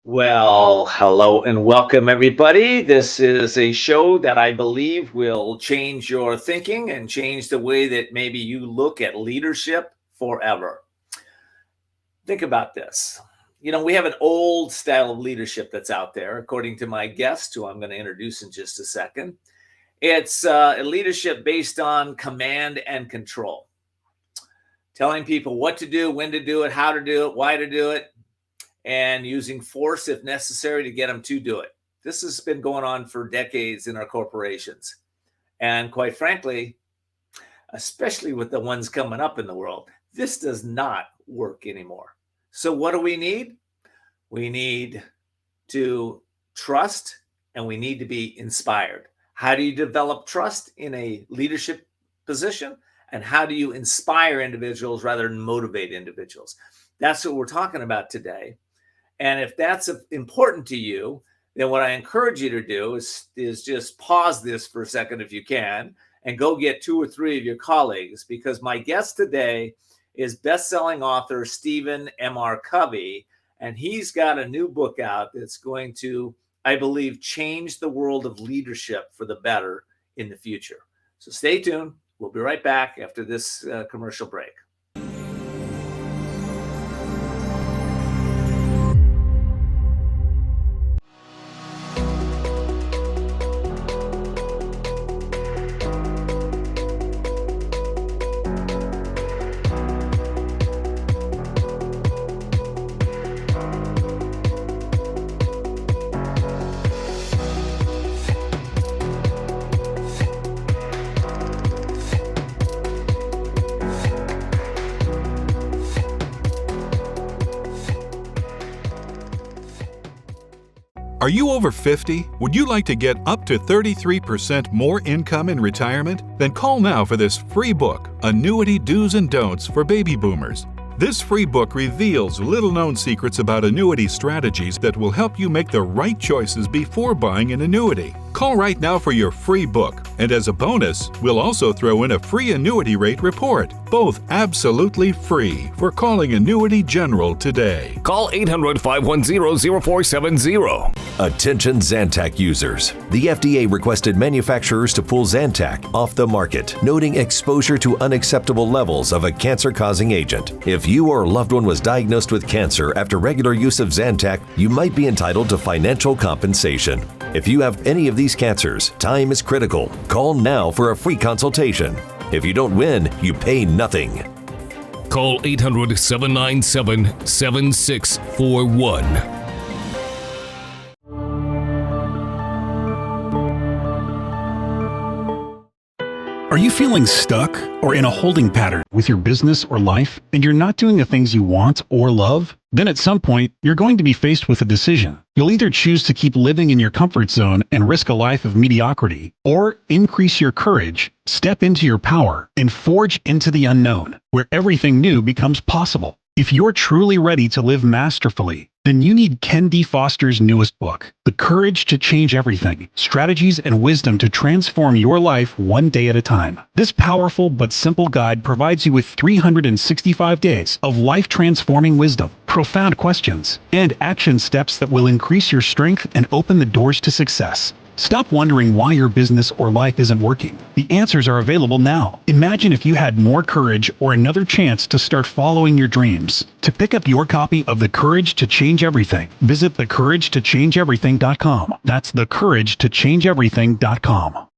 Well, hello and welcome, everybody. This is a show that I believe will change your thinking and change the way that maybe you look at leadership forever. Think about this. We have an old style of leadership that's out there, according to my guest, who I'm going to introduce in just a second. It's a leadership based on command and control, telling people what to do, when to do it, how to do it, why to do it, and using force if necessary to get them to do it. This has been going on for decades in our corporations. And quite frankly, especially with the ones coming up in the world, this does not work anymore. So what do we need? We need to trust and we need to be inspired. How do you develop trust in a leadership position? And how do you inspire individuals rather than motivate individuals? That's what we're talking about today. And if that's important to you, then what I encourage you to do is just pause this for a second if you can and go get two or three of your colleagues, because my guest today is best-selling author Steven MR Covey, and he's got a new book out that's going to, I believe, change the world of leadership for the better in the future. So stay tuned. We'll be right back after this commercial break. Are you over 50? Would you like to get up to 33% more income in retirement? Then call now for this free book, Annuity Do's and Don'ts for Baby Boomers. This free book reveals little-known secrets about annuity strategies that will help you make the right choices before buying an annuity. Call right now for your free book, and as a bonus, we'll also throw in a free annuity rate report, both absolutely free for calling Annuity General today. Call 800-510-0470. Attention Zantac users. The FDA requested manufacturers to pull Zantac off the market, noting exposure to unacceptable levels of a cancer-causing agent. If you or a loved one was diagnosed with cancer after regular use of Zantac, you might be entitled to financial compensation. If you have any of these cancers, time is critical. Call now for a free consultation. If you don't win, you pay nothing. Call 800-797-7641. Are you feeling stuck or in a holding pattern with your business or life, and you're not doing the things you want or love? Then at some point, you're going to be faced with a decision. You'll either choose to keep living in your comfort zone and risk a life of mediocrity, or increase your courage, step into your power, and forge into the unknown, where everything new becomes possible. If you're truly ready to live masterfully, then you need KenDFoster's newest book, The Courage to Change Everything, Strategies and Wisdom to Transform Your Life One Day at a Time. This powerful but simple guide provides you with 365 days of life-transforming wisdom, profound questions, and action steps that will increase your strength and open the doors to success. Stop wondering why your business or life isn't working. The answers are available now. Imagine if you had more courage or another chance to start following your dreams. To pick up your copy of The Courage to Change Everything, visit thecouragetochangeeverything.com. That's thecouragetochangeeverything.com.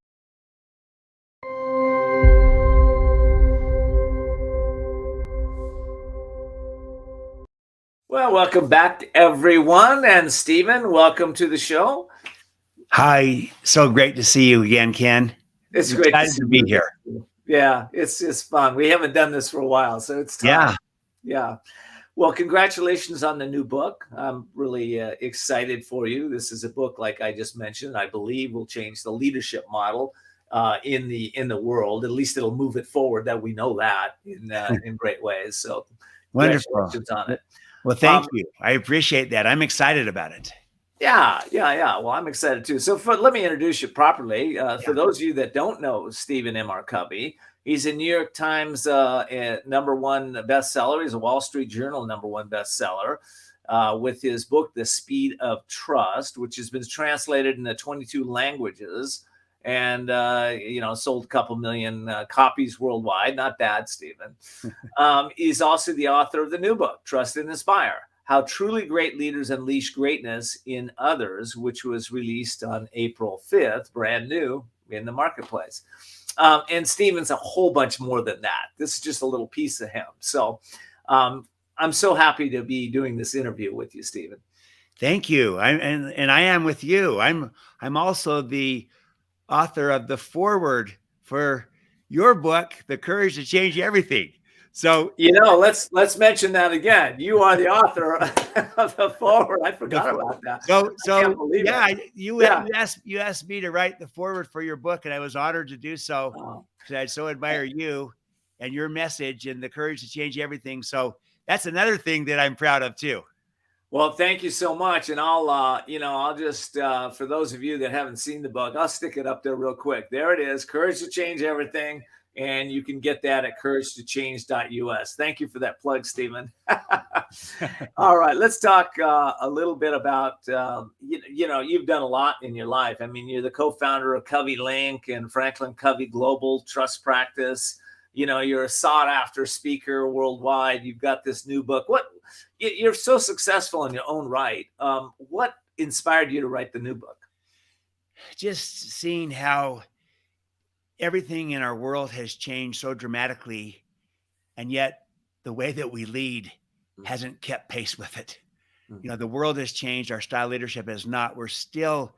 Well, welcome back, everyone. And Steven, welcome to the show. Hi, so great to see you again, Ken. It's great to be here. Yeah, it's fun. We haven't done this for a while, so it's time. Yeah. Well, congratulations on the new book. I'm really excited for you. This is a book, like I just mentioned, I believe will change the leadership model in the world. At least it'll move it forward. That we know that in great ways. So, Wonderful. Congratulations on it. Well, thank you. I appreciate that. I'm excited about it. Yeah. Well, I'm excited too. So let me introduce you properly. For those of you that don't know Steven MR Covey, he's a New York Times #1 bestseller. He's a Wall Street Journal #1 bestseller. with his book, The Speed of Trust, which has been translated into 22 languages and, sold a couple million copies worldwide. Not bad, Steven. He's also the author of the new book, Trust and Inspire: How Truly Great Leaders Unleash Greatness in Others, which was released on April 5th, brand new in the marketplace. And Steven's a whole bunch more than that. This is just a little piece of him. So I'm so happy to be doing this interview with you, Steven. Thank you. I am with you. I'm also the author of the foreword for your book, The Courage to Change Everything. So, let's mention that again. You are the author of the foreword. I forgot about that. You asked me to write the foreword for your book, and I was honored to do so. Because I so admire you and your message and the courage to change everything. So that's another thing that I'm proud of too. Well, thank you so much. And I'll just, for those of you that haven't seen the book, I'll stick it up there real quick. There it is, Courage to Change Everything. And you can get that at couragetochange.us. Thank you for that plug, Steven. All right, let's talk a little bit about, you've done a lot in your life. I mean, you're the co-founder of CoveyLink and FranklinCovey Global Trust Practice. You're a sought after speaker worldwide. You've got this new book. You're so successful in your own right. What inspired you to write the new book? Just seeing how everything in our world has changed so dramatically, and yet the way that we lead hasn't kept pace with it. The world has changed. Our style of leadership has not. We're still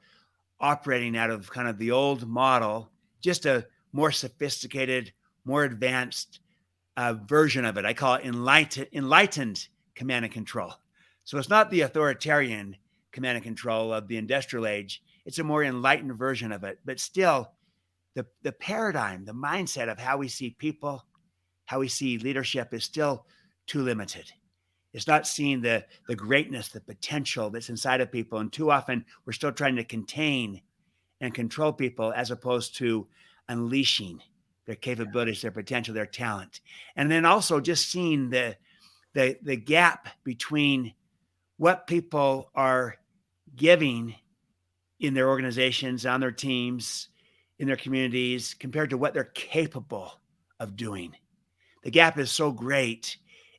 operating out of kind of the old model, just a more sophisticated, more advanced version of it. I call it enlightened command and control. So it's not the authoritarian command and control of the industrial age. It's a more enlightened version of it, but still the paradigm, the mindset of how we see people, how we see leadership is still too limited. It's not seeing the greatness, the potential that's inside of people. And too often we're still trying to contain and control people as opposed to unleashing their capabilities, their potential, their talent. And then also just seeing the gap between what people are giving in their organizations, on their teams, in their communities, compared to what they're capable of doing. The gap is so great.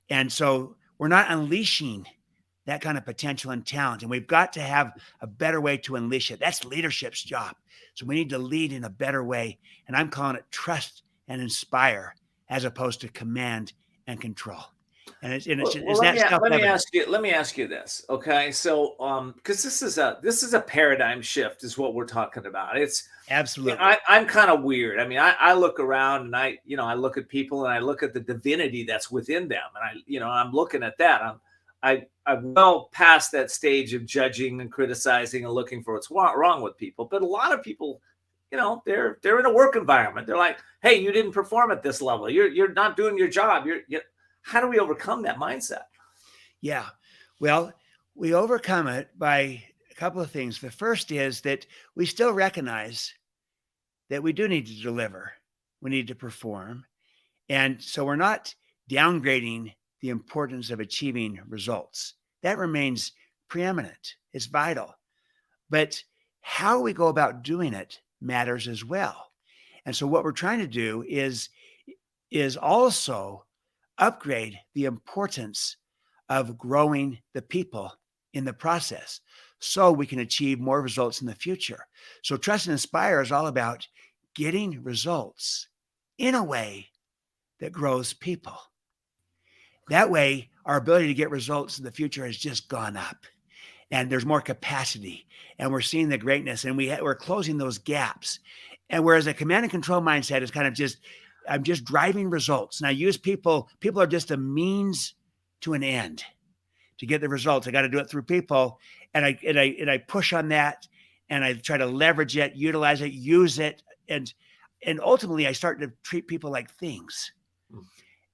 And so we're not unleashing that kind of potential and talent. And we've got to have a better way to unleash it. That's leadership's job. So we need to lead in a better way. And I'm calling it trust and inspire as opposed to command and control. And let me ask you this. Okay. So, because this is a paradigm shift is what we're talking about. It's absolutely, I'm kind of weird. I mean, I look around and I look at people and I look at the divinity that's within them. And I'm looking at that. I'm well past that stage of judging and criticizing and looking for what's wrong with people. But a lot of people, they're in a work environment. They're like, hey, you didn't perform at this level. You're not doing your job. How do we overcome that mindset? Yeah, well, we overcome it by a couple of things. The first is that we still recognize that we do need to deliver. We need to perform. And so we're not downgrading the importance of achieving results. That remains preeminent. It's vital. But how we go about doing it matters as well. And so what we're trying to do is also upgrade the importance of growing the people in the process so we can achieve more results in the future. So Trust and Inspire is all about getting results in a way that grows people. That way, our ability to get results in the future has just gone up, and there's more capacity, and we're seeing the greatness, and we're closing those gaps. And whereas a command and control mindset is kind of just, I'm just driving results. And I use people are just a means to an end to get the results. I got to do it through people. And I push on that, and I try to leverage it, utilize it, use it. And ultimately I start to treat people like things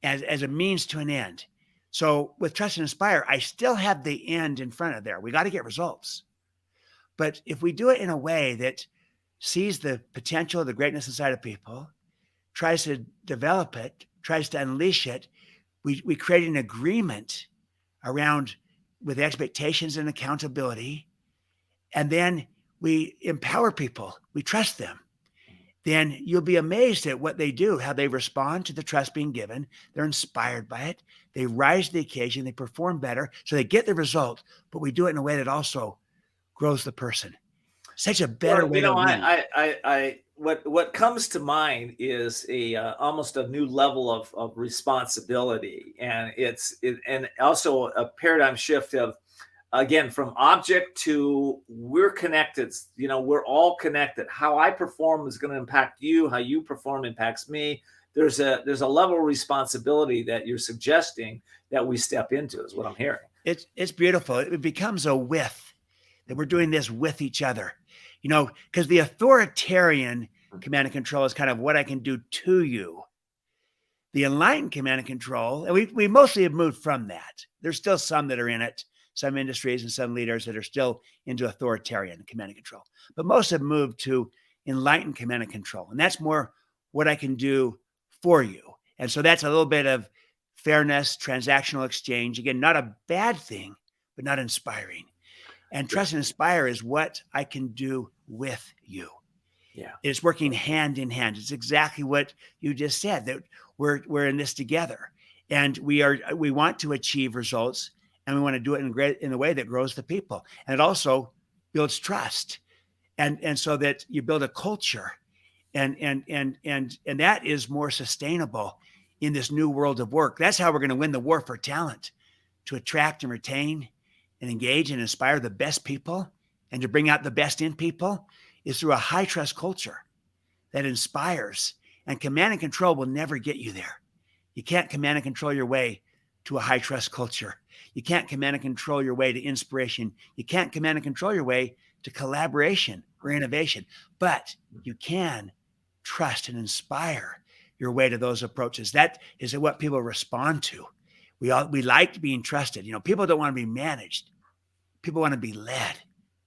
as a means to an end. So with Trust and Inspire, I still have the end in front of there. We got to get results. But if we do it in a way that sees the potential, the greatness inside of people, tries to develop it, tries to unleash it, we create an agreement around with expectations and accountability, and then we empower people, we trust them, then you'll be amazed at what they do, how they respond to the trust being given. They're inspired by it. They rise to the occasion. They perform better. So they get the result, but we do it in a way that also grows the person. Such a better way to lead. What comes to mind is almost a new level of responsibility, and and also a paradigm shift of, again, from object to we're connected. We're all connected. How I perform is going to impact you. How you perform impacts me. There's a level of responsibility that you're suggesting that we step into, is what I'm hearing. It's beautiful. It becomes a with, that we're doing this with each other, because the authoritarian command and control is kind of what I can do to you. The enlightened command and control, and we mostly have moved from that. There's still some that are in it, some industries and some leaders that are still into authoritarian command and control, but most have moved to enlightened command and control. And that's more what I can do for you. And so that's a little bit of fairness, transactional exchange. Again, not a bad thing, but not inspiring. And trust and inspire is what I can do with you. Yeah. It's working hand in hand. It's exactly what you just said, that we're in this together, and we want to achieve results, and we want to do it in a way that grows the people. And it also builds trust. And so that you build a culture, and that is more sustainable in this new world of work. That's how we're going to win the war for talent, to attract and retain and engage and inspire the best people, and to bring out the best in people, is through a high trust culture that inspires. And command and control will never get you there. You can't command and control your way to a high trust culture. You can't command and control your way to inspiration. You can't command and control your way to collaboration or innovation, but you can trust and inspire your way to those approaches. That is what people respond to. We like being trusted. People don't want to be managed. People want to be led.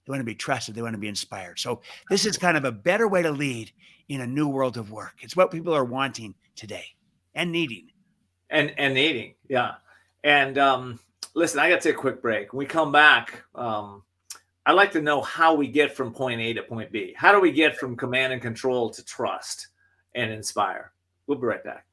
They want to be trusted. They want to be inspired. So this is kind of a better way to lead in a new world of work. It's what people are wanting today and needing. And needing, yeah. And listen, I got to take a quick break. When we come back, I'd like to know how we get from point A to point B. How do we get from command and control to trust and inspire? We'll be right back.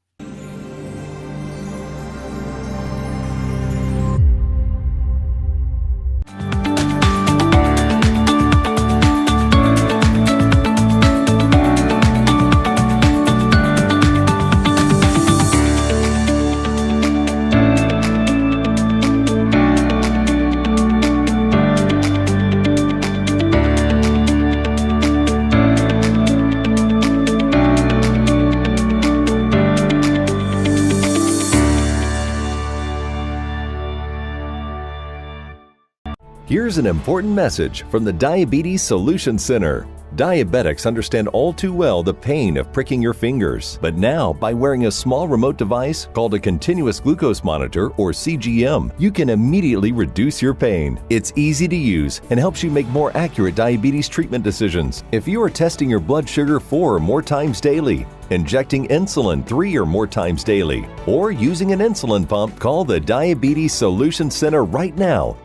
Here's an important message from the Diabetes Solution Center. Diabetics understand all too well the pain of pricking your fingers, but now by wearing a small remote device called a continuous glucose monitor, or CGM, you can immediately reduce your pain. It's easy to use and helps you make more accurate diabetes treatment decisions. If you are testing your blood sugar 4 or more times daily, injecting insulin 3 or more times daily, or using an insulin pump, call the Diabetes Solution Center right now.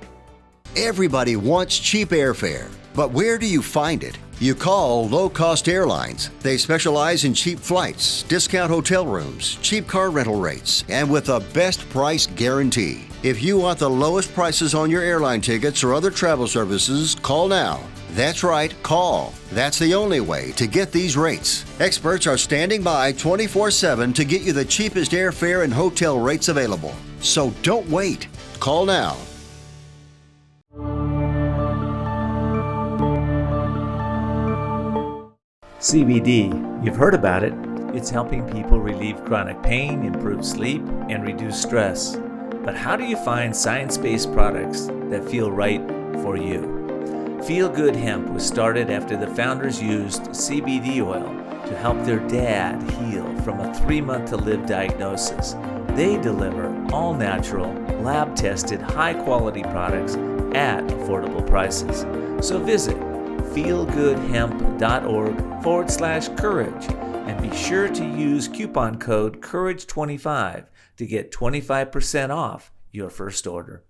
Everybody wants cheap airfare, but where do you find it? You call low-cost airlines. They specialize in cheap flights, discount hotel rooms, cheap car rental rates, and with a best price guarantee. If you want the lowest prices on your airline tickets or other travel services, call now. That's right, call. That's the only way to get these rates. Experts are standing by 24/7 to get you the cheapest airfare and hotel rates available. So don't wait. Call now. CBD, you've heard about it. It's helping people relieve chronic pain, improve sleep, and reduce stress. But how do you find science-based products that feel right for you? Feel Good Hemp was started after the founders used CBD oil to help their dad heal from a 3-month-to-live diagnosis. They deliver all-natural, lab-tested, high-quality products at affordable prices. So visit feelgoodhemp.org/courage and be sure to use coupon code COURAGE25 to get 25% off your first order.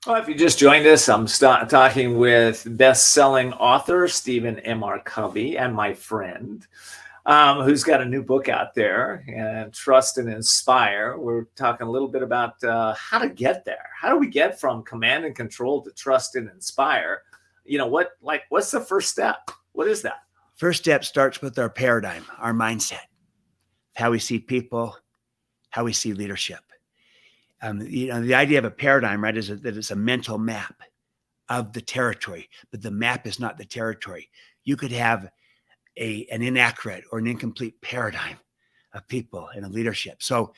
Well, if you just joined us, I'm talking with best-selling author Steven MR Covey and my friend, who's got a new book out there, and Trust and Inspire. We're talking a little bit about how to get there. How do we get from command and control to trust and inspire? What's the first step? What is that? First step starts with our paradigm, our mindset, how we see people, how we see leadership. The idea of a paradigm, right, is that it's a mental map of the territory, but the map is not the territory. You could have an inaccurate or an incomplete paradigm of people and of leadership. So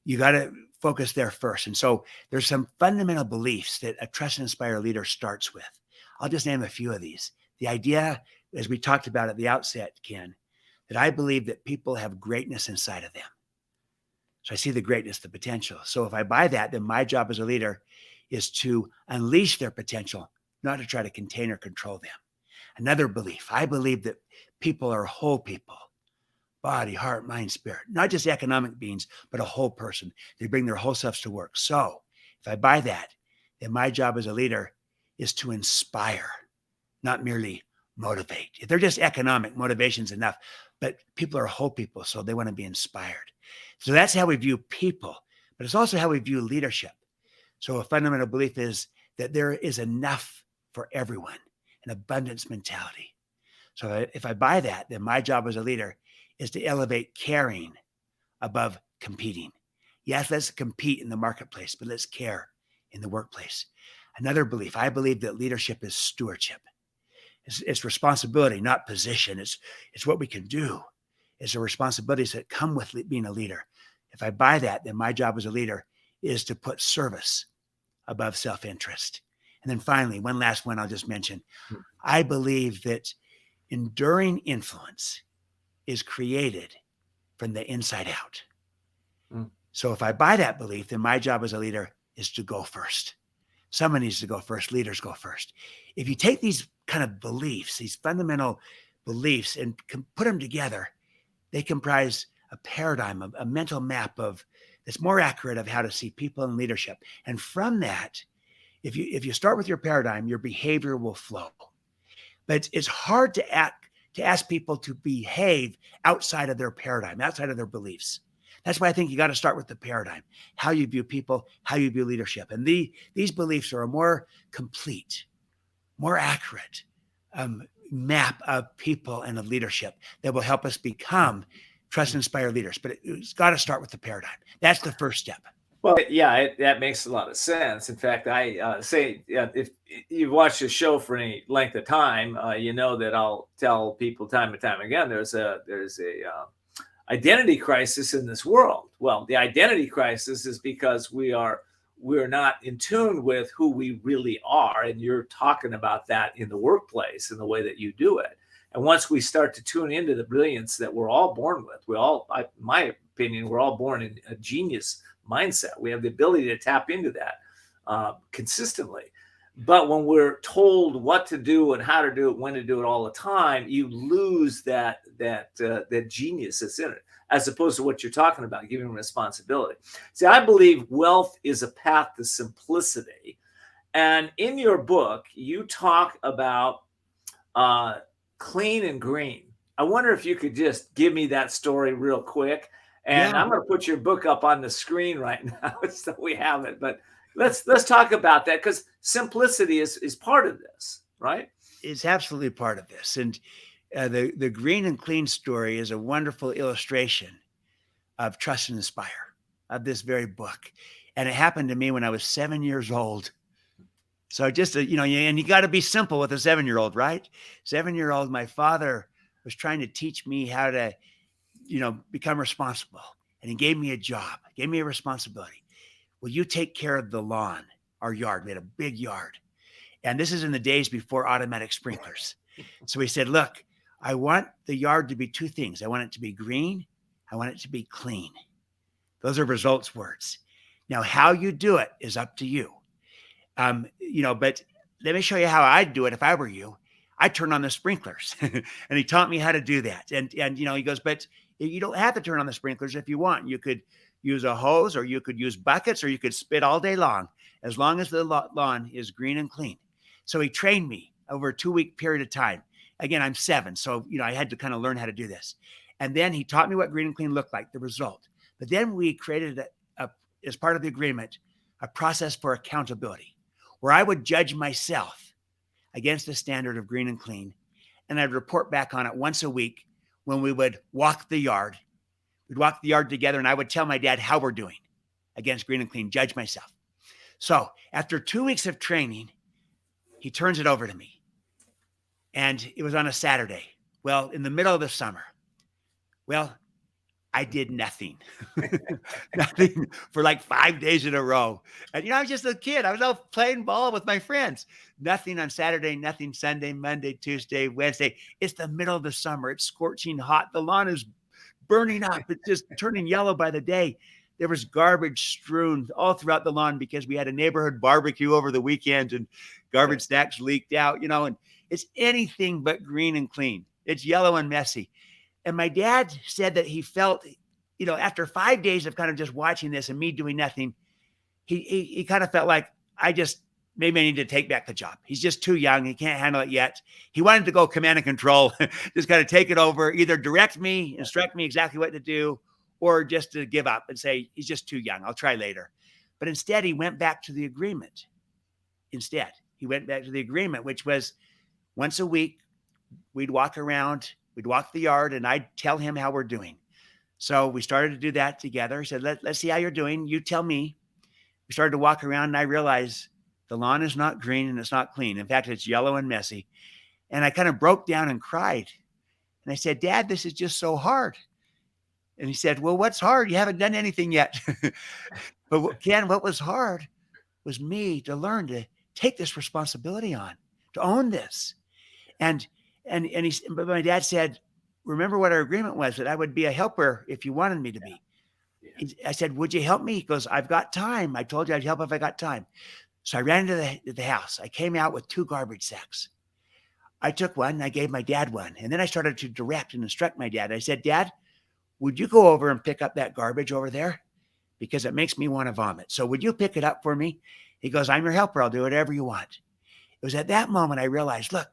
you got to focus there first. And so there's some fundamental beliefs that a trust and inspire leader starts with. I'll just name a few of these. The idea, as we talked about at the outset, Ken, that I believe that people have greatness inside of them. So I see the greatness, the potential. So if I buy that, then my job as a leader is to unleash their potential, not to try to contain or control them. Another belief, I believe that people are whole people, body, heart, mind, spirit, not just economic beings, but a whole person. They bring their whole selves to work. So if I buy that, then my job as a leader is to inspire, not merely motivate. If they're just economic, motivation's enough, but people are whole people, so they want to be inspired. So that's how we view people, but it's also how we view leadership. So a fundamental belief is that there is enough for everyone, an abundance mentality. So if I buy that, then my job as a leader is to elevate caring above competing. Yes, let's compete in the marketplace, but let's care in the workplace. Another belief, I believe that leadership is stewardship. It's responsibility, not position. It's what we can do. It's the responsibilities that come with being a leader. If I buy that, then my job as a leader is to put service above self-interest. And then finally, one last one I'll just mention. I believe that enduring influence is created from the inside out. So if I buy that belief, then my job as a leader is to go first. Someone needs to go first. Leaders go first. If you take these kind of beliefs, these fundamental beliefs, and can put them together, they comprise a paradigm, a mental map that's more accurate of how to see people and leadership. And from that, if you start with your paradigm, your behavior will flow. But it's hard to ask people to behave outside of their paradigm, outside of their beliefs. That's why I think you got to start with the paradigm, how you view people, how you view leadership. And these beliefs are a more complete, more accurate map of people and of leadership that will help us become trust and inspire leaders. But it's got to start with the paradigm. That's the first step. Well, yeah, that makes a lot of sense. In fact, I say if you've watched the show for any length of time, you know that I'll tell people time and time again, there's a identity crisis in this world. Well, the identity crisis is because we're not in tune with who we really are. And you're talking about that in the workplace in the way that you do it. And once we start to tune into the brilliance that we're all born with, in my opinion, we're all born in a genius mindset. We have the ability to tap into that consistently. But when we're told what to do and how to do it, when to do it all the time, you lose that genius that's in it, as opposed to what you're talking about, giving responsibility. See, I believe wealth is a path to simplicity. And in your book, you talk about clean and green. I wonder if you could just give me that story real quick. And I'm going to put your book up on the screen right now so we have it. But let's talk about that, because simplicity is part of this, right? It's absolutely part of this. And the green and clean story is a wonderful illustration of trust and inspire, of this very book. And it happened to me when I was 7 years old. So just, and you got to be simple with a 7-year-old, right? 7-year-old, my father was trying to teach me how to, become responsible. And he gave me a job, gave me a responsibility. Will you take care of the lawn, our yard? We had a big yard. And this is in the days before automatic sprinklers. So he said, look, I want the yard to be two things. I want it to be green. I want it to be clean. Those are results words. Now, how you do it is up to you. But let me show you how I'd do it if I were you. I'd turn on the sprinklers. And he taught me how to do that. And he goes, but you don't have to turn on the sprinklers if you want. You could use a hose, or you could use buckets, or you could spit all day long. as long as the lawn is green and clean. So he trained me over a 2-week period of time. Again, I'm 7, so I had to kind of learn how to do this. And then he taught me what green and clean looked like, the result. But then we created as part of the agreement, a process for accountability, where I would judge myself against the standard of green and clean, and I'd report back on it once a week when we would walk the yard. We'd walk the yard together, and I would tell my dad how we're doing against green and clean, judge myself. So after 2 weeks of training, he turns it over to me. And it was on a Saturday. Well, in the middle of the summer. Well, I did nothing. Nothing for like 5 days in a row. And, I was just a kid. I was out playing ball with my friends. Nothing on Saturday, nothing Sunday, Monday, Tuesday, Wednesday. It's the middle of the summer. It's scorching hot. The lawn is burning up. It's just turning yellow by the day. There was garbage strewn all throughout the lawn because we had a neighborhood barbecue over the weekend and garbage stacks leaked out, and it's anything but green and clean. It's yellow and messy. And my dad said that he felt, after 5 days of kind of just watching this and me doing nothing, he kind of felt like maybe I need to take back the job. He's just too young. He can't handle it yet. He wanted to go command and control, just kind of take it over, either direct me, instruct me exactly what to do, or just to give up and say, he's just too young. I'll try later. But instead, he went back to the agreement. He went back to the agreement, which was once a week, we'd walk around, we'd walk the yard, and I'd tell him how we're doing. So we started to do that together. He said, let's see how you're doing. You tell me. We started to walk around, and I realized the lawn is not green and it's not clean. In fact, it's yellow and messy. And I kind of broke down and cried. And I said, Dad, this is just so hard. And he said, well, what's hard? You haven't done anything yet. But Ken, what was hard was me to learn to take this responsibility on, to own this. But my dad said, remember what our agreement was, that I would be a helper if you wanted me to be. I said, would you help me? He goes, I've got time. I told you I'd help if I got time. So I ran into the house. I came out with 2 garbage sacks. I took one and I gave my dad one. And then I started to direct and instruct my dad. I said, Dad, would you go over and pick up that garbage over there? Because it makes me want to vomit. So would you pick it up for me? He goes, I'm your helper. I'll do whatever you want. It was at that moment I realized, look,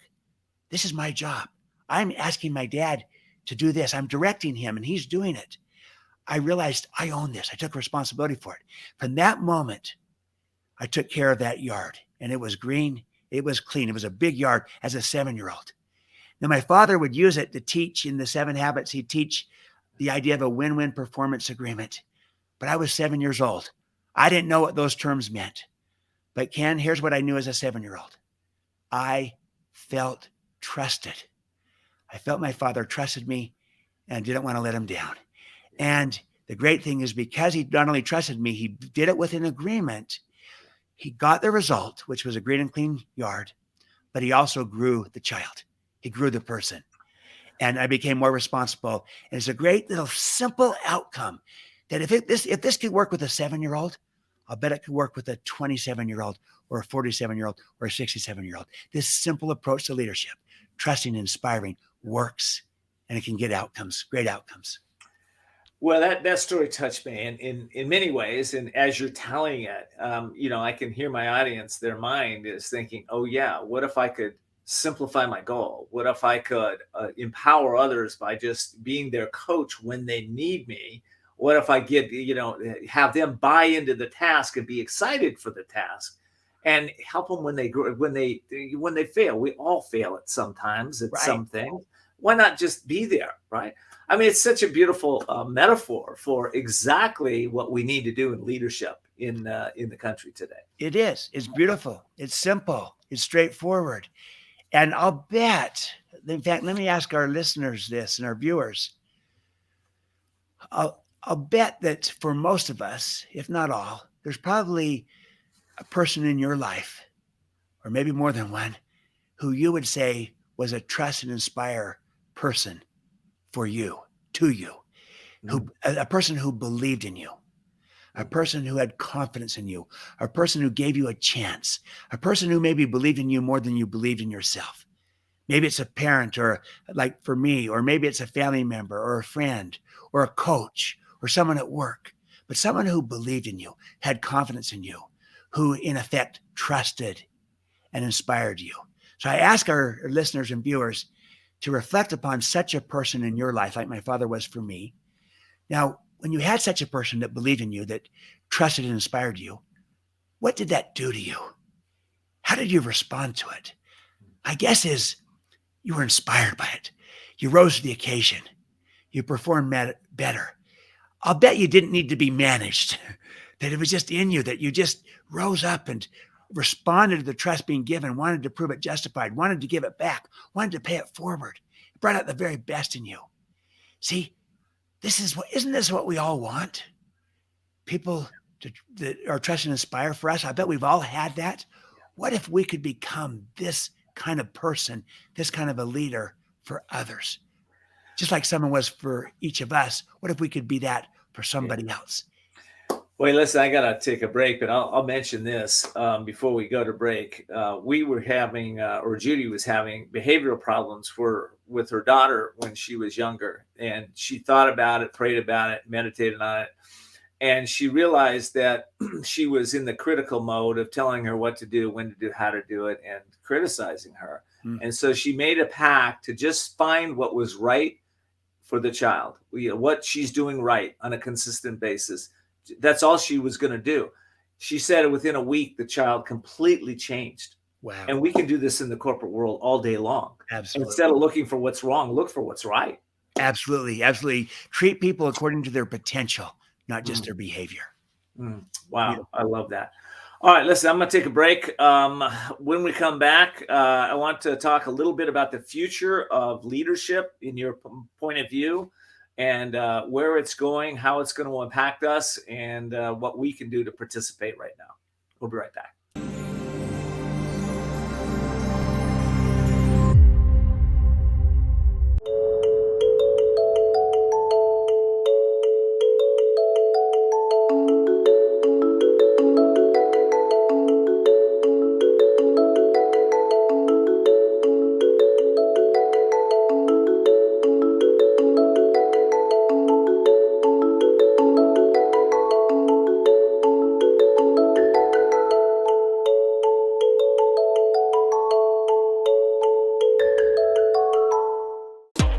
this is my job. I'm asking my dad to do this. I'm directing him and he's doing it. I realized I own this. I took responsibility for it. From that moment, I took care of that yard, and it was green. It was clean. It was a big yard as a 7-year-old. Now, my father would use it to teach in the 7 habits. He'd teach the idea of a win-win performance agreement. But I was 7 years old. I didn't know what those terms meant. But Ken, here's what I knew as a 7-year-old. I felt trusted. I felt my father trusted me and didn't want to let him down. And the great thing is, because he not only trusted me, he did it with an agreement. He got the result, which was a green and clean yard, but he also grew the child. He grew the person. And I became more responsible. And it's a great little simple outcome that if this could work with a 7-year-old, I'll bet it could work with a 27-year-old or a 47-year-old or a 67-year-old. This simple approach to leadership, trusting and inspiring, works, and it can get outcomes, great outcomes. Well, that story touched me in many ways. And as you're telling it, I can hear my audience, their mind is thinking, oh yeah, what if I could simplify my goal? What if I could empower others by just being their coach when they need me? What if I have them buy into the task and be excited for the task and help them when they fail? We all fail at sometimes at something. Why not just be there, right? I mean, it's such a beautiful metaphor for exactly what we need to do in leadership in the country today. It is. It's beautiful. It's simple. It's straightforward. And I'll bet, in fact, let me ask our listeners this and our viewers. I'll bet that for most of us, if not all, there's probably a person in your life, or maybe more than one, who you would say was a trust and inspire person for you, to you, a person who believed in you, a person who had confidence in you, a person who gave you a chance, a person who maybe believed in you more than you believed in yourself. Maybe it's a parent, or like for me, or maybe it's a family member or a friend or a coach or someone at work, but someone who believed in you, had confidence in you, who in effect trusted and inspired you. So I ask our listeners and viewers to reflect upon such a person in your life, like my father was for me. Now, when you had such a person that believed in you, that trusted and inspired you, what did that do to you? How did you respond to it? My guess is you were inspired by it. You rose to the occasion. You performed better. I'll bet you didn't need to be managed, that it was just in you, that you just rose up and responded to the trust being given, wanted to prove it justified, wanted to give it back, wanted to pay it forward. It brought out the very best in you. See, isn't this what we all want? People that are trust and inspire for us. I bet we've all had that. What if we could become this kind of person, this kind of a leader for others? Just like someone was for each of us, what if we could be that for somebody else? Wait, listen, I got to take a break, but I'll mention this before we go to break. We were having, or Judy was having behavioral problems with her daughter when she was younger. And she thought about it, prayed about it, meditated on it. And she realized that she was in the critical mode of telling her what to do, when to do, how to do it, and criticizing her. And so she made a pact to just find what was right for the child, what she's doing right on a consistent basis. That's all she was going to do. She said within a week, the child completely changed. Wow. And we can do this in the corporate world all day long. Absolutely. Instead of looking for what's wrong, look for what's right. Absolutely. Absolutely. Treat people according to their potential, not just their behavior. Wow. Beautiful. I love that. All right, listen, I'm going to take a break. When we come back, I want to talk a little bit about the future of leadership in your point of view, and where it's going, how it's going to impact us, and what we can do to participate right now. We'll be right back.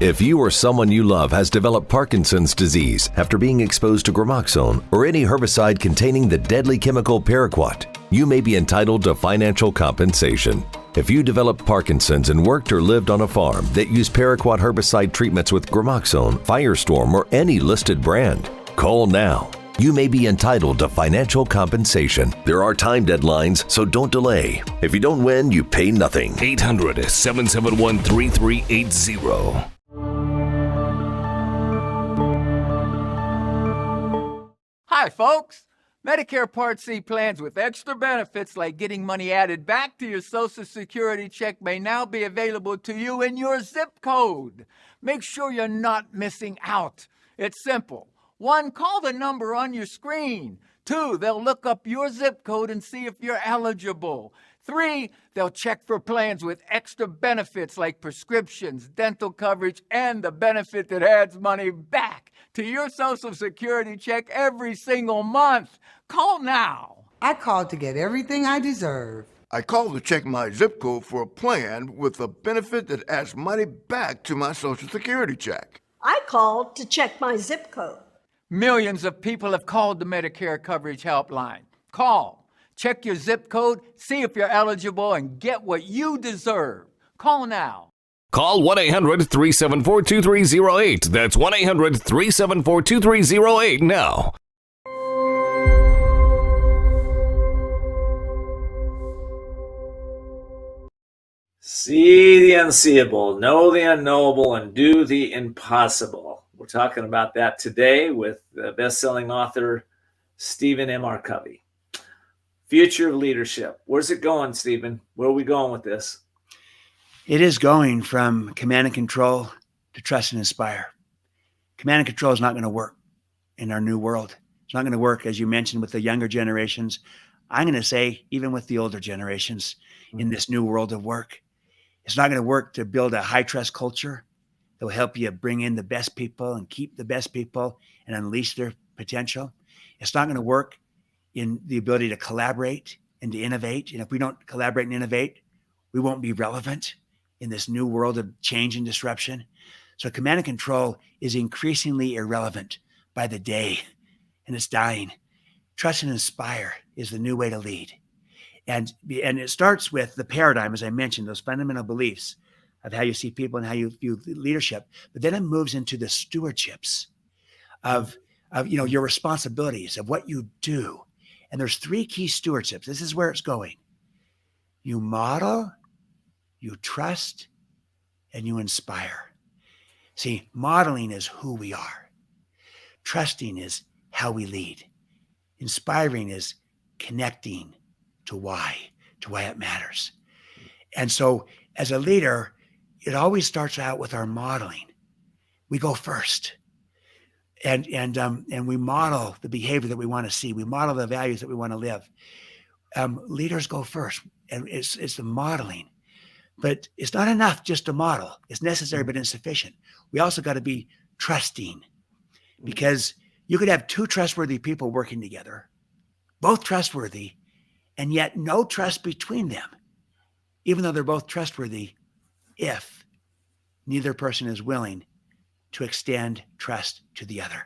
If you or someone you love has developed Parkinson's disease after being exposed to gramoxone or any herbicide containing the deadly chemical paraquat, you may be entitled to financial compensation. If you developed Parkinson's and worked or lived on a farm that used paraquat herbicide treatments with gramoxone, Firestorm, or any listed brand, call now. You may be entitled to financial compensation. There are time deadlines, so don't delay. If you don't win, you pay nothing. 800-771-3380. Hi, folks. Medicare Part C plans with extra benefits like getting money added back to your Social Security check may now be available to you in your zip code. Make sure you're not missing out. It's simple. 1, call the number on your screen. 2, they'll look up your zip code and see if you're eligible. 3, they'll check for plans with extra benefits like prescriptions, dental coverage, and the benefit that adds money back to your Social Security check every single month. Call now. I called to get everything I deserve. I called to check my zip code for a plan with a benefit that adds money back to my Social Security check. I called to check my zip code. Millions of people have called the Medicare Coverage Helpline. Call, check your zip code, see if you're eligible, and get what you deserve. Call now. Call 1-800-374-2308. That's 1-800-374-2308 now. See the unseeable, know the unknowable, and do the impossible. We're talking about that today with the best-selling author, Steven MR Covey. Future of leadership. Where's it going, Steven? Where are we going with this? It is going from command and control to trust and inspire. Command and control is not going to work in our new world. It's not going to work, as you mentioned, with the younger generations. I'm going to say, even with the older generations in this new world of work. It's not going to work to build a high trust culture that will help you bring in the best people and keep the best people and unleash their potential. It's not going to work in the ability to collaborate and to innovate. And if we don't collaborate and innovate, we won't be relevant in this new world of change and disruption. So command and control is increasingly irrelevant by the day, and it's dying. Trust and inspire is the new way to lead. And it starts with the paradigm, as I mentioned, those fundamental beliefs of how you see people and how you view leadership. But then it moves into the stewardships of your responsibilities, of what you do. And there's 3 key stewardships. This is where it's going. You model, you trust, and you inspire. See, modeling is who we are. Trusting is how we lead. Inspiring is connecting to why it matters. And so as a leader, it always starts out with our modeling. We go first. And we model the behavior that we want to see. We model the values that we want to live. Leaders go first, and it's the modeling. But it's not enough just to model. It's necessary, but insufficient. We also got to be trusting, because you could have 2 trustworthy people working together, both trustworthy, and yet no trust between them, even though they're both trustworthy, if neither person is willing to extend trust to the other.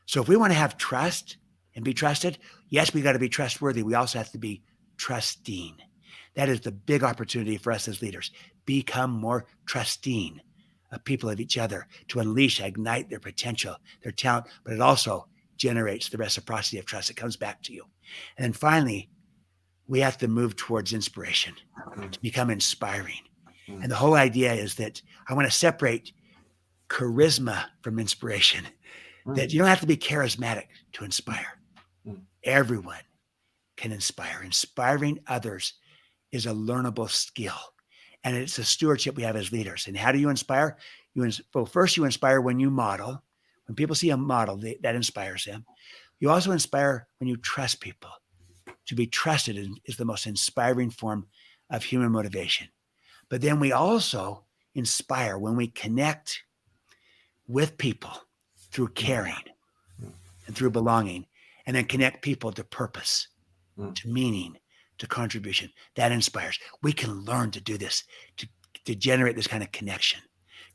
So if we want to have trust and be trusted, yes, we got to be trustworthy. We also have to be trusting. That is the big opportunity for us as leaders. Become more trusting of people, of each other, to unleash, ignite their potential, their talent, but it also generates the reciprocity of trust. It comes back to you. And then finally, we have to move towards inspiration, to become inspiring. And the whole idea is that I want to separate charisma from inspiration, that you don't have to be charismatic to inspire. Everyone can inspire. Inspiring others is a learnable skill, and it's a stewardship we have as leaders. And how do you inspire? First you inspire when you model. When people see a model, that inspires them. You also inspire when you trust people. To be trusted is the most inspiring form of human motivation. But then we also inspire when we connect with people through caring and through belonging, and then connect people to purpose, to meaning, to contribution. That inspires. We can learn to do this, to generate this kind of connection.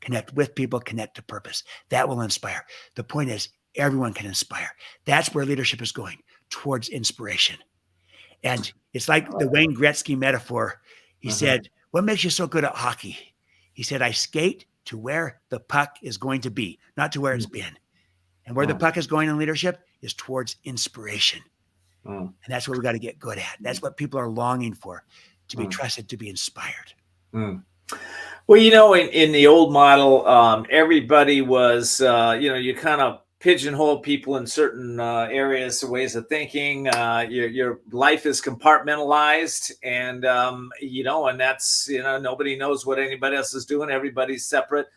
Connect with people, connect to purpose. That will inspire. The point is, everyone can inspire. That's where leadership is going, towards inspiration. And it's like the Wayne Gretzky metaphor. He said, what makes you so good at hockey? He said, I skate to where the puck is going to be, not to where it's been. And where the puck is going in leadership is towards inspiration. And that's what we got to get good at. That's what people are longing for, to be trusted, to be inspired. Well, in the old model, everybody was, you kind of pigeonhole people in certain areas, ways of thinking. Your life is compartmentalized, and and that's nobody knows what anybody else is doing. Everybody's separate.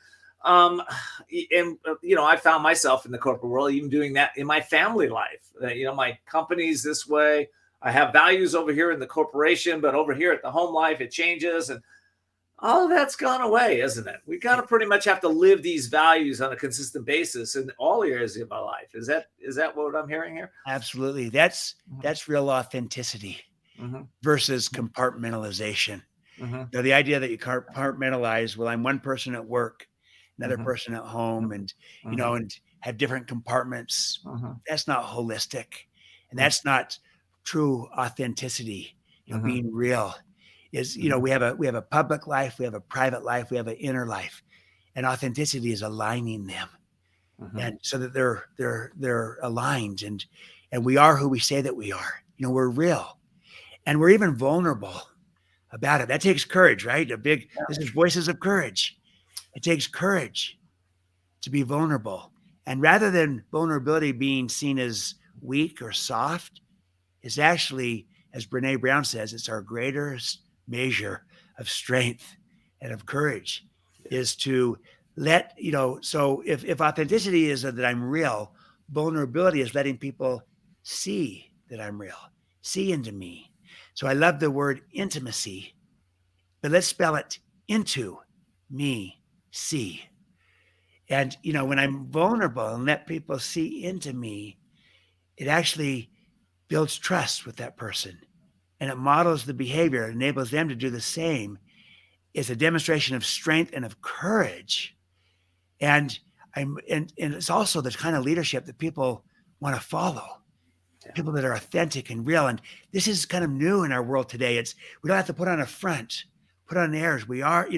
I found myself in the corporate world even doing that in my family life. My company's this way. I have values over here in the corporation, but over here at the home life, it changes, and all of that's gone away, isn't it? We kind of pretty much have to live these values on a consistent basis in all areas of our life. Is that what I'm hearing here? Absolutely. That's real authenticity versus compartmentalization. Now, the idea that you compartmentalize, well, I'm one person at work, another person at home, and and have different compartments. That's not holistic, and that's not true authenticity. Being real is, we have a public life, we have a private life, we have an inner life, and authenticity is aligning them, and so that they're aligned, and we are who we say that we are. We're real, and we're even vulnerable about it. That takes courage, right? This is Voices of Courage. It takes courage to be vulnerable. And rather than vulnerability being seen as weak or soft, it's actually, as Brene Brown says, it's our greatest measure of strength and of courage, is to let, so if authenticity is that I'm real, vulnerability is letting people see that I'm real, see into me. So I love the word intimacy, but let's spell it into me. See. And, when I'm vulnerable and let people see into me, it actually builds trust with that person. and it models the behavior, it enables them to do the same. It's a demonstration of strength and of courage. And it's also the kind of leadership that people want to follow. People that are authentic and real. And this is kind of new in our world today. We don't have to put on a front, put on airs. We are,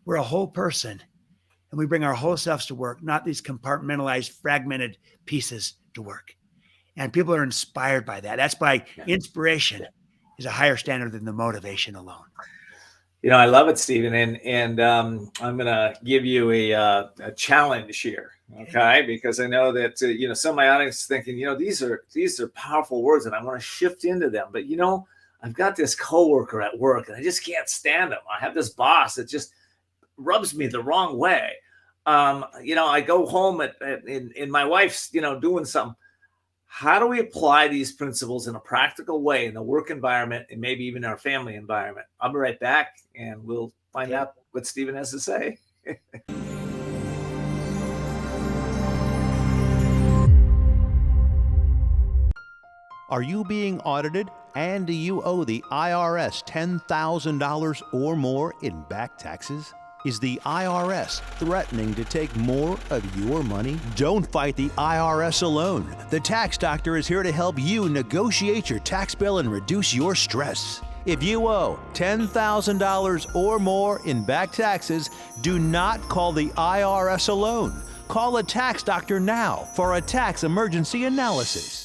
we're a whole person, and we bring our whole selves to work, not these compartmentalized, fragmented pieces to work. And people are inspired by that. That's why inspiration is a higher standard than the motivation alone. I love it, Steven. And I'm going to give you a challenge here. Okay. Because I know that, some of my audience is thinking, these are powerful words and I want to shift into them. But, I've got this coworker at work and I just can't stand him. I have this boss that just rubs me the wrong way. I go home and my wife's, doing something. How do we apply these principles in a practical way in the work environment and maybe even our family environment? I'll be right back and we'll find out what Steven has to say. Are you being audited and do you owe the IRS $10,000 or more in back taxes? Is the IRS threatening to take more of your money? Don't fight the IRS alone. The Tax Doctor is here to help you negotiate your tax bill and reduce your stress. If you owe $10,000 or more in back taxes, do not call the IRS alone. Call a Tax Doctor now for a tax emergency analysis.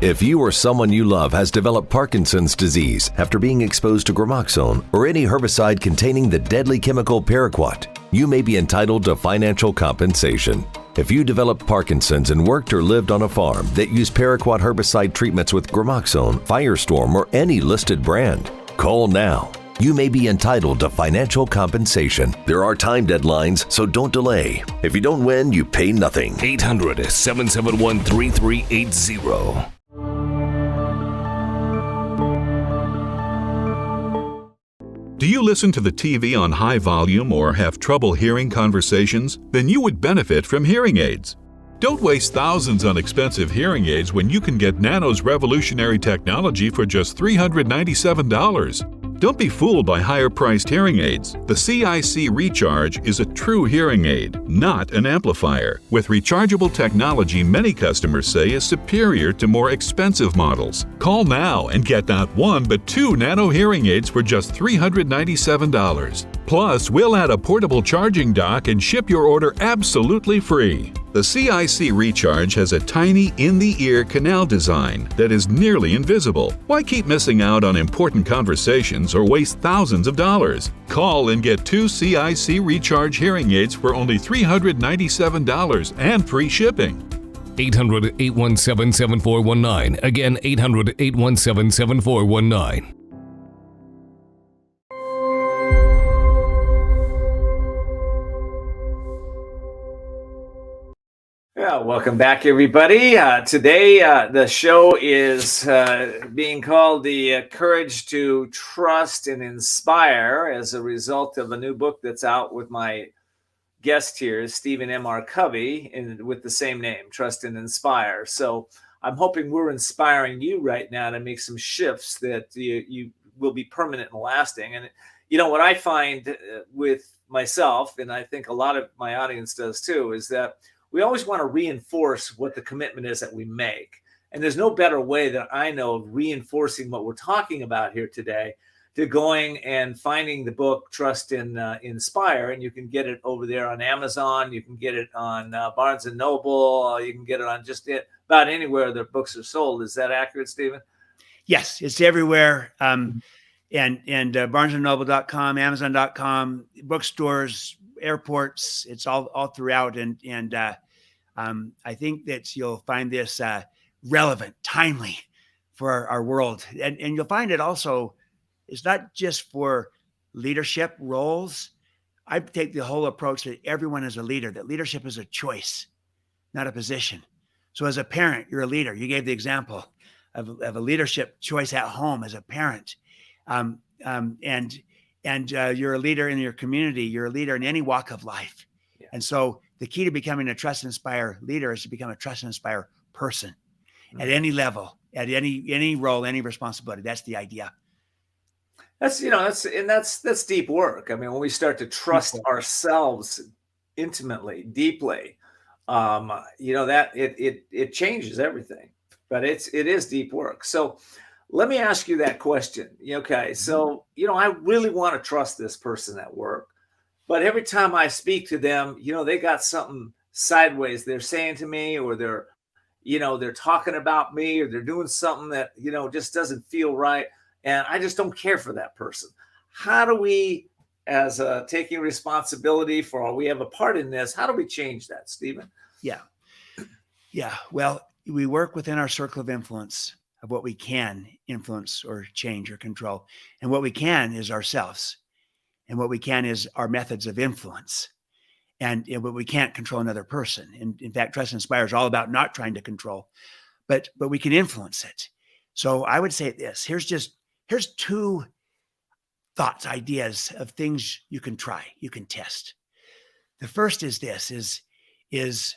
If you or someone you love has developed Parkinson's disease after being exposed to gramoxone or any herbicide containing the deadly chemical paraquat, you may be entitled to financial compensation. If you developed Parkinson's and worked or lived on a farm that used paraquat herbicide treatments with gramoxone, Firestorm, or any listed brand, call now. You may be entitled to financial compensation. There are time deadlines, so don't delay. If you don't win, you pay nothing. 800-771-3380. Do you listen to the TV on high volume or have trouble hearing conversations? Then you would benefit from hearing aids. Don't waste thousands on expensive hearing aids when you can get Nano's revolutionary technology for just $397. Don't be fooled by higher-priced hearing aids. The CIC Recharge is a true hearing aid, not an amplifier. With rechargeable technology many customers say is superior to more expensive models. Call now and get not one but two Nano hearing aids for just $397. Plus, we'll add a portable charging dock and ship your order absolutely free. The CIC Recharge has a tiny in-the-ear canal design that is nearly invisible. Why keep missing out on important conversations or waste thousands of dollars? Call and get two CIC Recharge hearing aids for only $397 and free shipping. 800-817-7419. Again, 800-817-7419. Yeah, welcome back, everybody. Today, the show is being called The Courage to Trust and Inspire as a result of a new book that's out with my guest here, Steven MR Covey, with the same name, Trust and Inspire. So I'm hoping we're inspiring you right now to make some shifts that you will be permanent and lasting. And, what I find with myself, and I think a lot of my audience does too, is that we always want to reinforce what the commitment is that we make. And there's no better way that I know of reinforcing what we're talking about here today to going and finding the book Trust and Inspire. And you can get it over there on Amazon. You can get it on Barnes & Noble. You can get it on just about anywhere that books are sold. Is that accurate, Steven? Yes, it's everywhere. And BarnesandNoble.com, Amazon.com, bookstores, airports, it's all throughout. And I think that you'll find this relevant, timely for our world. And you'll find it also, it's not just for leadership roles. I take the whole approach that everyone is a leader, that leadership is a choice, not a position. So as a parent, you're a leader. You gave the example of a leadership choice at home as a parent. And you're a leader in your community. You're a leader in any walk of life. Yeah. And so the key to becoming a Trust and Inspire leader is to become a Trust and Inspire person at any level, at any role, any responsibility. That's the idea. that's deep work. I mean, when we start to trust ourselves intimately, deeply, that it changes everything. But it is deep work. So let me ask you that question. Okay, so I really want to trust this person at work, but every time I speak to them, they got something sideways they're saying to me, or they're talking about me, or they're doing something that just doesn't feel right, and I just don't care for that person. How do we, as taking responsibility for we have a part in this, how do we change that, Stephen? Yeah. Well, we work within our circle of influence of what we can influence or change or control. And what we can is ourselves. And what we can is our methods of influence. And what we can't control another person. And in fact, Trust Inspire is all about not trying to control, but we can influence it. So I would say this, here's two thoughts, ideas of things you can try, you can test. The first is this, is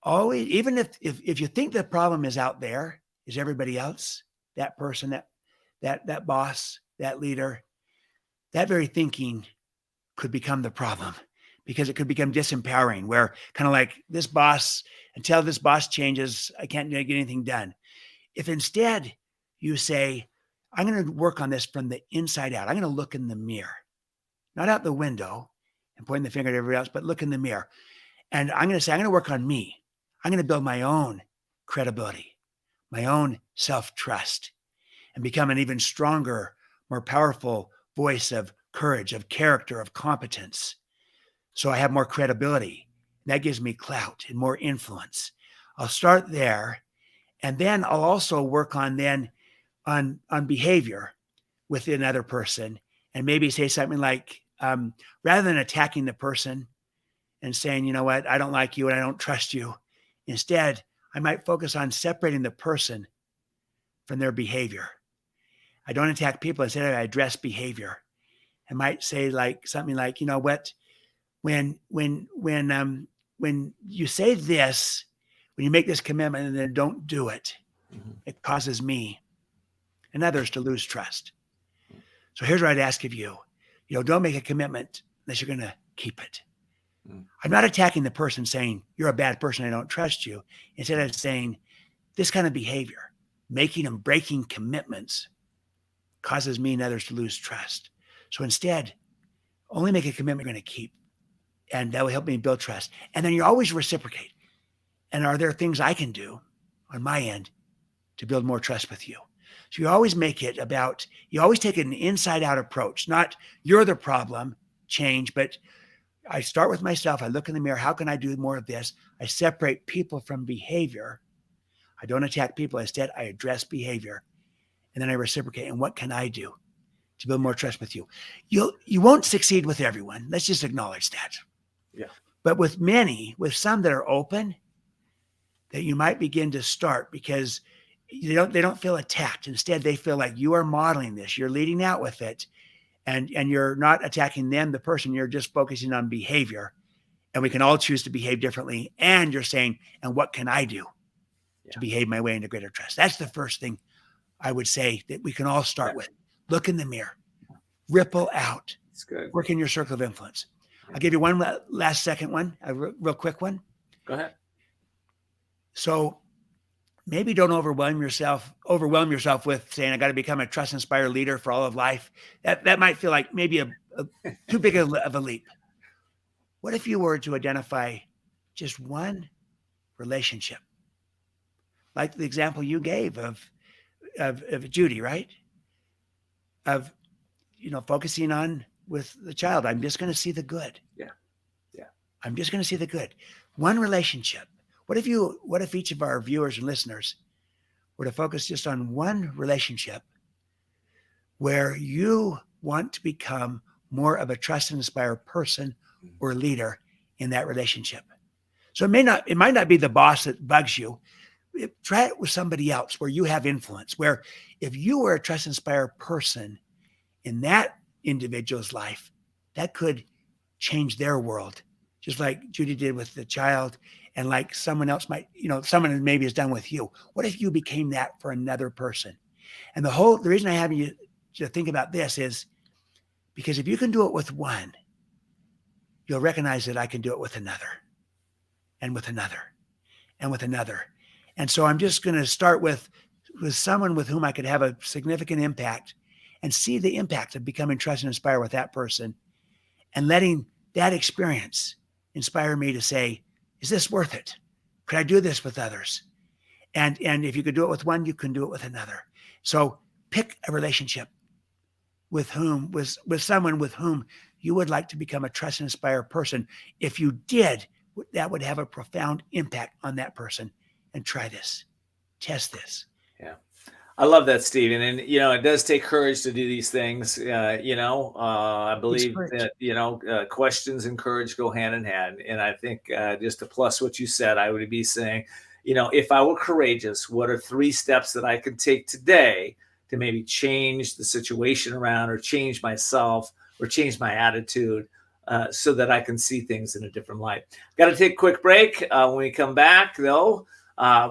always, even if you think the problem is out there, is everybody else, that person, that boss, that leader, that very thinking could become the problem, because it could become disempowering, where kind of like this boss, until this boss changes, I can't get anything done. If instead you say, I'm going to work on this from the inside out. I'm going to look in the mirror, not out the window and pointing the finger at everybody else, but look in the mirror. And I'm going to say, I'm going to work on me. I'm going to build my own credibility, my own self-trust, and become an even stronger, more powerful voice of courage, of character, of competence. So I have more credibility. That gives me clout and more influence. I'll start there. And then I'll also work on behavior with another person, and maybe say something like, rather than attacking the person and saying, you know what, I don't like you and I don't trust you. Instead, I might focus on separating the person from their behavior. I don't attack people. Instead, I address behavior. I might say something like, you know what, when you say this, when you make this commitment and then don't do it, it causes me and others to lose trust. So here's what I'd ask of you. Don't make a commitment unless you're going to keep it. I'm not attacking the person saying, you're a bad person, I don't trust you. Instead of saying, this kind of behavior, making and breaking commitments, causes me and others to lose trust. So instead, only make a commitment you're going to keep. And that will help me build trust. And then you always reciprocate. And are there things I can do on my end to build more trust with you? So you always make it about, you always take an inside out approach, not you're the problem, change, but I start with myself. I look in the mirror. How can I do more of this? I separate people from behavior. I don't attack people. Instead, I address behavior, and then I reciprocate. And what can I do to build more trust with you? You won't succeed with everyone. Let's just acknowledge that. Yeah. But with some that are open, that you might begin to start, because they don't feel attacked. Instead, they feel like you are modeling this. You're leading out with it. And you're not attacking them, the person, you're just focusing on behavior. And we can all choose to behave differently. And you're saying, and what can I do to behave my way into greater trust? That's the first thing I would say that we can all start with. Look in the mirror, ripple out, It's good. Work in your circle of influence. I'll give you one last second one, a real quick one. Go ahead. So maybe don't overwhelm yourself with saying, I got to become a trust inspire leader for all of life. That might feel like maybe a too big of a leap. What if you were to identify just one relationship, like the example you gave of Judy, right? Of, focusing on with the child. I'm just going to see the good. Yeah. I'm just going to see the good. One relationship. What if each of our viewers and listeners were to focus just on one relationship where you want to become more of a trust and inspire person or leader in that relationship? So it might not be the boss that bugs you. Try it with somebody else where you have influence, where if you were a trust and inspire person in that individual's life, that could change their world, just like Judy did with the child. And like someone else might, someone maybe has done with you. What if you became that for another person? And the reason I have you to think about this is Because if you can do it with one, you'll recognize that I can do it with another and with another and with another. And so I'm just going to start with someone with whom I could have a significant impact and see the impact of becoming trust and inspire with that person and letting that experience inspire me to say, is this worth it? Could I do this with others? And if you could do it with one, you can do it with another. So pick a relationship with someone with whom you would like to become a trust and inspire person. If you did, that would have a profound impact on that person. And try this, test this. Yeah. I love that, Steven. And, it does take courage to do these things. I believe that, questions and courage go hand in hand. And I think just to plus what you said, I would be saying, if I were courageous, what are 3 steps that I could take today to maybe change the situation around or change myself or change my attitude so that I can see things in a different light? Got to take a quick break. When we come back, though,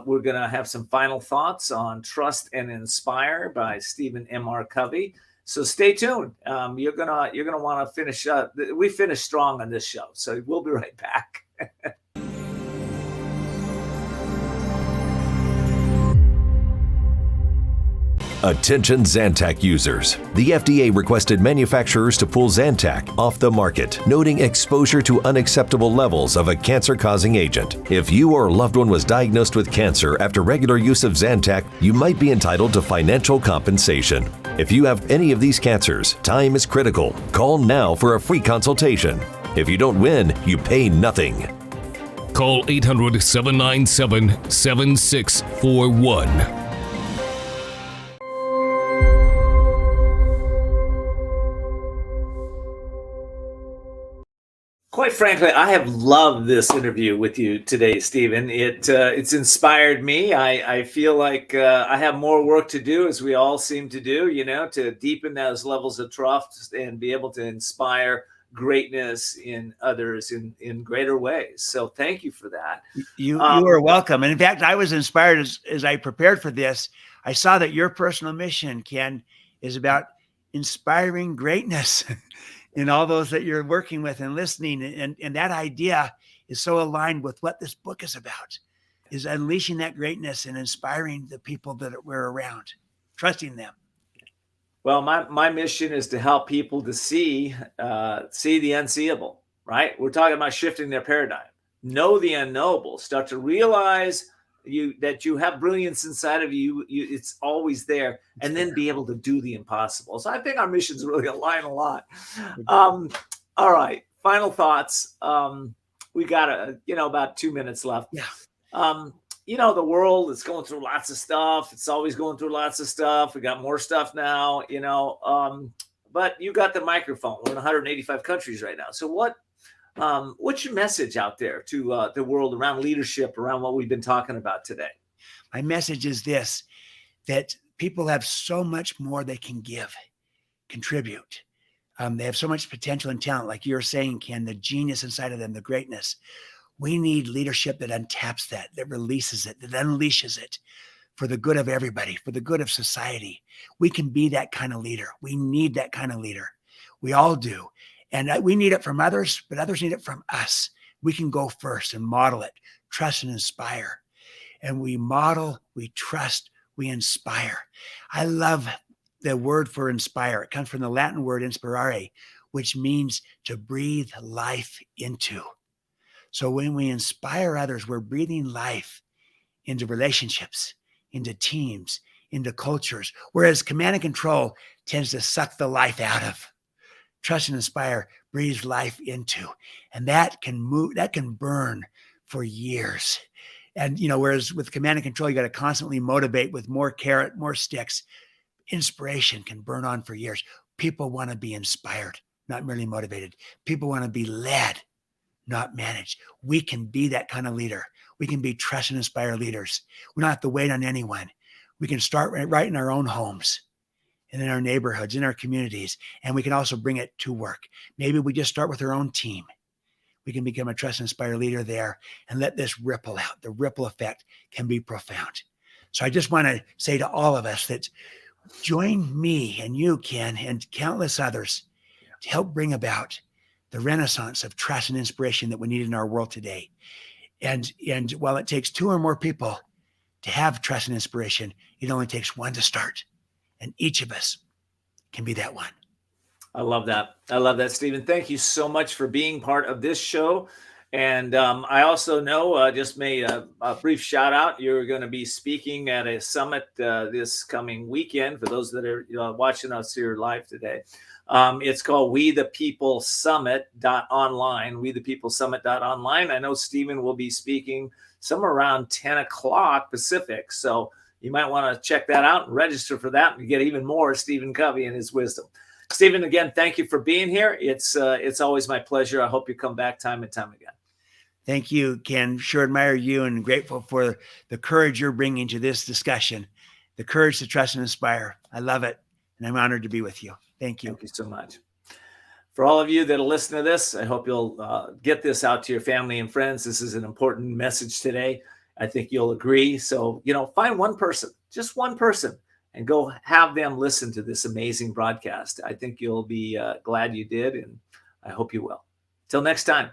we're going to have some final thoughts on Trust and Inspire by Steven MR Covey. So stay tuned. You're gonna want to finish up. We finished strong on this show, so we'll be right back. Attention Zantac users. The FDA requested manufacturers to pull Zantac off the market, noting exposure to unacceptable levels of a cancer-causing agent. If you or a loved one was diagnosed with cancer after regular use of Zantac, you might be entitled to financial compensation. If you have any of these cancers, time is critical. Call now for a free consultation. If you don't win, you pay nothing. Call 800-797-7641. Quite frankly, I have loved this interview with you today, Steven. It's inspired me. I feel like I have more work to do, as we all seem to do, to deepen those levels of trust and be able to inspire greatness in others in greater ways. So thank you for that. You are welcome. And in fact, I was inspired as I prepared for this. I saw that your personal mission, Ken, is about inspiring greatness in all those that you're working with and listening. And that idea is so aligned with what this book is about, is unleashing that greatness and inspiring the people that we're around, trusting them. Well, my mission is to help people to see the unseeable, right? We're talking about shifting their paradigm. Know the unknowable. Start to realize that you have brilliance inside of you. It's always there, and then be able to do the impossible. So I think our missions really align a lot. All right, final thoughts. We got about 2 minutes left. Yeah. The world is going through lots of stuff. It's always going through lots of stuff. We got more stuff now, but you got the microphone. We're in 185 countries right now. So what's your message out there to the world around leadership, around what we've been talking about today? My message is this, that people have so much more they can give, contribute. They have so much potential and talent, like you're saying, Ken, the genius inside of them, the greatness. We need leadership that untaps that releases it, that unleashes it for the good of everybody, for the good of society. We can be that kind of leader. We need that kind of leader. We all do. And we need it from others, but others need it from us. We can go first and model it, trust and inspire. And we model, we trust, we inspire. I love the word for inspire. It comes from the Latin word inspirare, which means to breathe life into. So when we inspire others, we're breathing life into relationships, into teams, into cultures, whereas command and control tends to suck the life out of. Trust and inspire breathes life into, and that can burn for years. And, whereas with command and control, you got to constantly motivate with more carrot, more sticks. Inspiration can burn on for years. People want to be inspired, not merely motivated. People want to be led, not managed. We can be that kind of leader. We can be trust and inspire leaders. We don't have to wait on anyone. We can start right in our own homes and in our neighborhoods, in our communities. And we can also bring it to work. Maybe we just start with our own team. We can become a trust and inspire leader there and let this ripple out. The ripple effect can be profound. So I just want to say to all of us that join me and you, Ken, and countless others to help bring about the renaissance of trust and inspiration that we need in our world today. And while it takes 2 or more people to have trust and inspiration, it only takes 1 to start. And each of us can be that one. I love that. I love that, Steven. Thank you so much for being part of this show. And I also know, just made a brief shout out, you're going to be speaking at a summit this coming weekend for those that are watching us here live today. It's called We the People Summit.online, We the People Summit.online. I know Steven will be speaking somewhere around 10 o'clock Pacific. So you might want to check that out and register for that and get even more Steven Covey and his wisdom. Steven, again, thank you for being here. It's always my pleasure. I hope you come back time and time again. Thank you, Ken. Sure admire you and grateful for the courage you're bringing to this discussion, the courage to trust and inspire. I love it. And I'm honored to be with you. Thank you. Thank you so much. For all of you that will listen to this, I hope you'll get this out to your family and friends. This is an important message today. I think you'll agree. So, find one person, just one person, and go have them listen to this amazing broadcast. I think you'll be glad you did, and I hope you will. Till next time.